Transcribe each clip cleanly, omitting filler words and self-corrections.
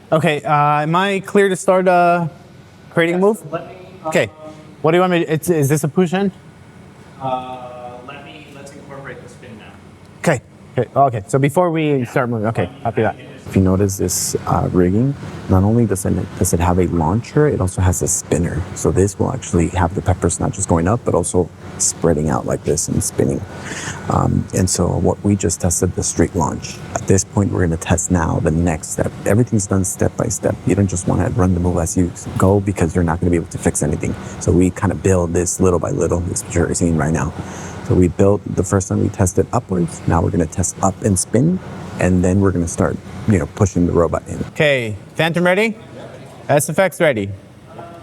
Okay, am I clear to start creating a move? Okay, what do you want me to, is this a push in? Let's incorporate the spin now. Okay, okay, so before we start moving, okay, copy that. If you notice this rigging, not only does it have a launcher, it also has a spinner. So this will actually have the peppers not just going up, but also spreading out like this and spinning. And so what we just tested the straight launch. At this point, we're gonna test now the next step. Everything's done step by step. You don't just wanna run the move as you go because you're not gonna be able to fix anything. So we kind of build this little by little, this is what you're seeing right now. So we built, the first time we tested upwards, now we're gonna test up and spin, and then we're gonna start, pushing the robot in. Okay, Phantom ready? SFX ready.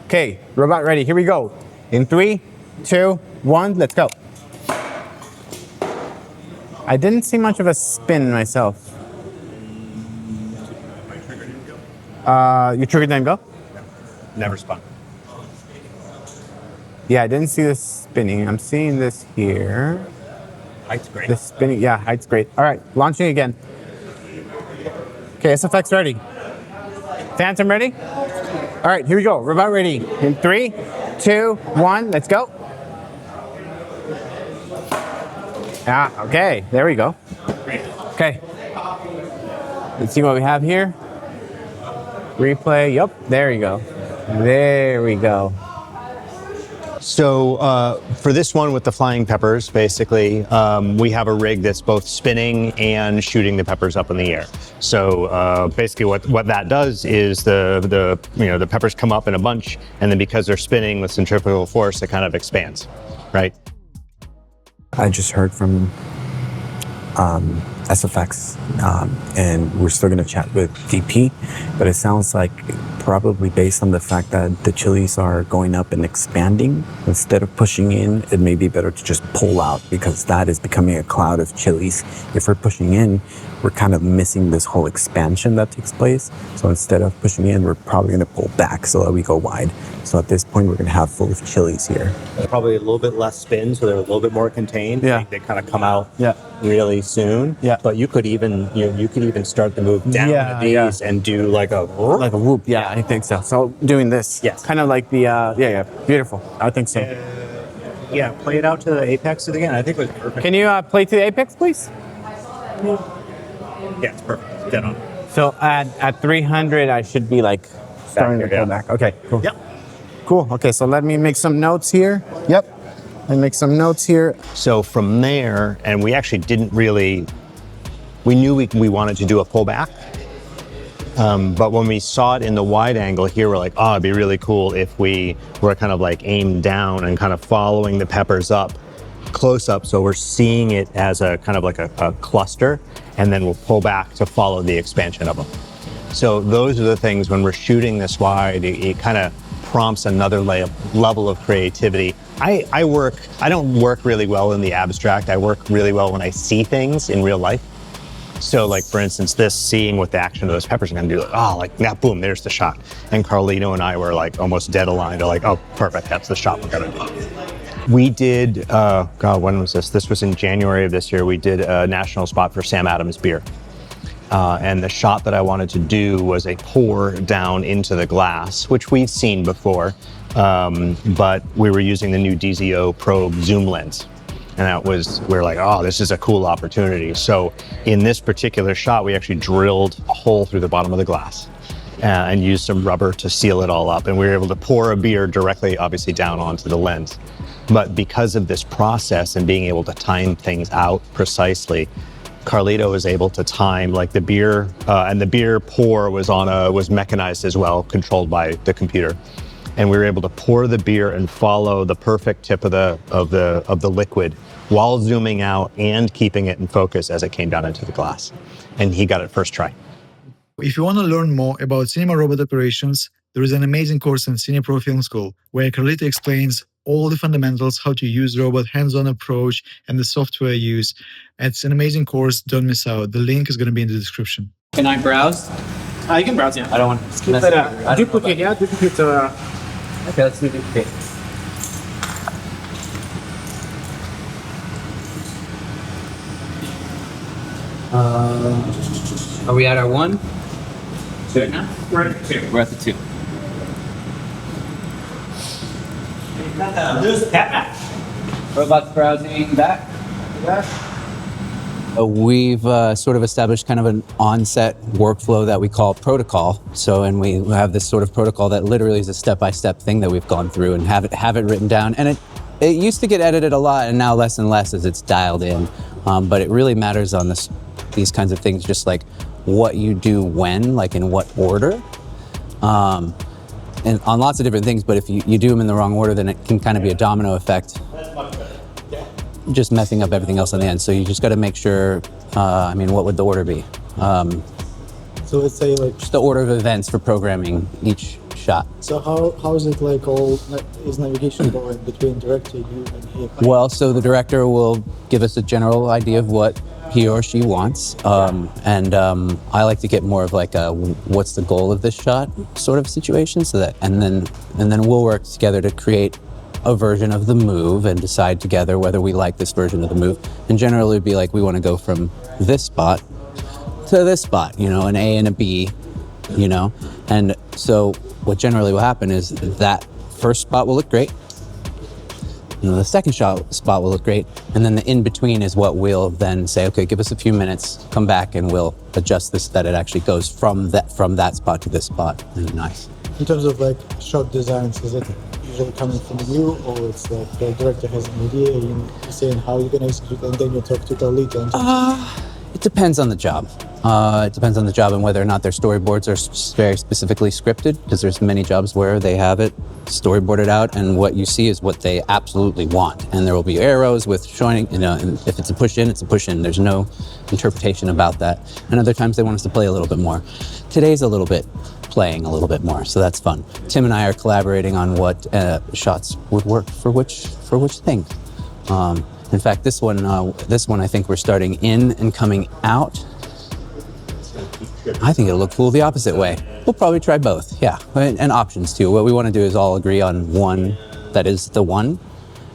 Okay, robot ready, here we go. In 3, 2, 1, let's go. I didn't see much of a spin myself. You triggered and go? Never spun. Yeah, I didn't see this spinning. I'm seeing this here. Height's great. The spinning, yeah, height's great. All right, launching again. Okay, SFX ready. Phantom ready? All right, here we go. Robot ready. In 3, 2, 1, let's go. Okay, there we go. Okay. Let's see what we have here. Replay, yep, there you go. There we go. So for this one with the flying peppers, basically, we have a rig that's both spinning and shooting the peppers up in the air. So basically what that does is the peppers come up in a bunch, and then because they're spinning with centrifugal force, it kind of expands, right? I just heard from SFX, and we're still gonna chat with DP, but it sounds like probably based on the fact that the chilies are going up and expanding, instead of pushing in, it may be better to just pull out because that is becoming a cloud of chilies. If we're pushing in, we're kind of missing this whole expansion that takes place. So instead of pushing in, we're probably gonna pull back so that we go wide. So at this point, we're gonna have full of chilies here. Probably a little bit less spin, so they're a little bit more contained. Yeah. They kind of come out Yeah. really soon. Yeah. But you could even start the move down Yeah, to these and do like a whoop, yeah, I think so. So doing this, Yes. kind of like the, yeah, beautiful. I think so. yeah, play it out to the apex again. I think it was perfect. Can you play to the apex, please? Yeah, it's perfect. It's dead on. So at 300, I should be like starting to here, pull yeah. back. Okay, cool. Yep. Cool. Okay, so let me make some notes here. Yep. And make some notes here. So from there, and we actually didn't really, we knew we wanted to do a pullback. But when we saw it in the wide angle here, we're like, oh, it'd be really cool if we were kind of like aimed down and kind of following the peppers up close up. So we're seeing it as a kind of like a cluster, and then we'll pull back to follow the expansion of them. So those are the things when we're shooting this wide, it kind of prompts another level of creativity. I don't work really well in the abstract. I work really well when I see things in real life. So like, for instance, this, seeing what the action of those peppers are gonna do, like, oh, like now, boom, there's the shot. And Carlito and I were like almost dead aligned, like, oh, perfect, that's the shot we're gonna do. We did, God, when was this? This was in January of this year. We did a national spot for Sam Adams beer. And the shot that I wanted to do was a pour down into the glass, which we've seen before, but we were using the new DZO probe zoom lens. And that was, we were like, oh, this is a cool opportunity. So in this particular shot, we actually drilled a hole through the bottom of the glass and used some rubber to seal it all up. And we were able to pour a beer directly, obviously, down onto the lens. But because of this process and being able to time things out precisely, Carlito was able to time like the beer, and the beer pour was mechanized as well, controlled by the computer. And we were able to pour the beer and follow the perfect tip of the liquid while zooming out and keeping it in focus as it came down into the glass. And he got it first try. If you want to learn more about cinema robot operations, there is an amazing course in CinePro Film School where Carlito explains all the fundamentals, how to use robot, hands-on approach, and the software use. It's an amazing course. Don't miss out. The link is going to be in the description. Can I browse? You can browse, yeah. I don't want to Keep that duplicate, yeah, duplicate. Okay, let's do duplicate. Are we at our one? Good now? We're at the 2. We're at the 2. Robots browsing back. We've sort of established kind of an on-set workflow that we call protocol. So, and we have this sort of protocol that literally is a step-by-step thing that we've gone through and have it written down. And it used to get edited a lot, and now less and less as it's dialed in. But it really matters on these kinds of things, just like what you do when, like in what order. And on lots of different things, but if you do them in the wrong order, then it can kind of be a domino effect, just messing up everything else on the end. So you just got to make sure, what would the order be? So let's say like, Just the order of events for programming each shot. so how is it like is navigation going between director, you and him? Well, so the director will give us a general idea of what he or she wants. I like to get more of like a what's the goal of this shot sort of situation, so that and then we'll work together to create a version of the move and decide together whether we like this version of the move. And generally it'd be like we want to go from this spot to this spot, an A and a B, And so what generally will happen is that first spot will look great. And the second spot will look great. And then the in-between is what we'll then say, okay, give us a few minutes, come back and we'll adjust this, that it actually goes from that spot to this spot. And nice. In terms of like shot designs, is it usually coming from you, or it's like the director has an idea, you're saying how you're gonna execute, and then you talk to Carlito? It depends on the job. It depends on the job and whether or not their storyboards are very specifically scripted, because there's many jobs where they have it storyboarded out and what you see is what they absolutely want. And there will be arrows with showing, and if it's a push in, it's a push in. There's no interpretation about that. And other times they want us to play a little bit more. Today's a little bit playing a little bit more, so that's fun. Tim and I are collaborating on what shots would work for which thing. In fact, this one I think we're starting in and coming out. I think it'll look cool the opposite way. We'll probably try both, yeah, and options too. What we want to do is all agree on one that is the one,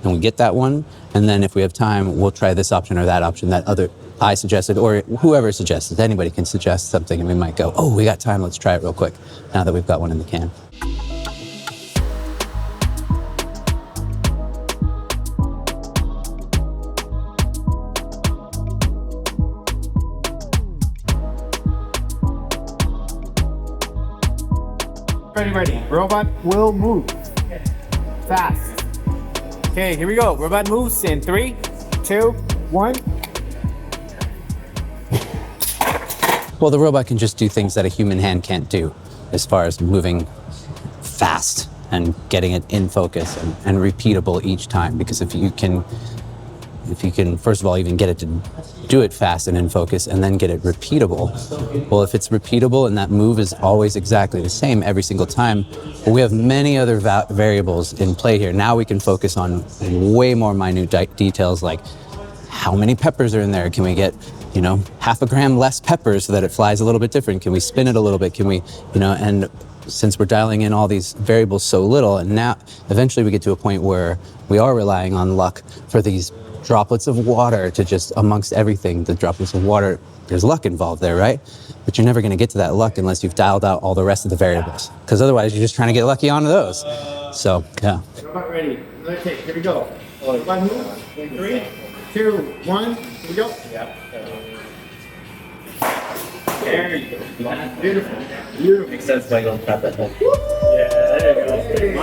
and we get that one, and then if we have time, we'll try this option or that option that I suggested, or whoever suggested. Anybody can suggest something, and we might go, oh, we got time, let's try it real quick, now that we've got one in the can. Ready. Robot will move. Fast. Okay, here we go. Robot moves in 3, 2, 1. Well, the robot can just do things that a human hand can't do, as far as moving fast and getting it in focus and repeatable each time. Because if you can, first of all, even get it to do it fast and in focus and then get it repeatable. Well, if it's repeatable and that move is always exactly the same every single time, well, we have many other variables in play here. Now we can focus on way more minute details, like how many peppers are in there? Can we get, half a gram less peppers so that it flies a little bit different? Can we spin it a little bit? Can we, and since we're dialing in all these variables so little, and now eventually we get to a point where we are relying on luck for these droplets of water to just, amongst everything, the droplets of water, there's luck involved there, right? But you're never going to get to that luck unless you've dialed out all the rest of the variables, because otherwise you're just trying to get lucky onto those. So, yeah. Robot ready. Another take. Here we go. One move. 3, 2, 1. Here we go. Yeah. There you go. Beautiful. Beautiful. Makes sense why you don't trap that hole. Yeah, there you go.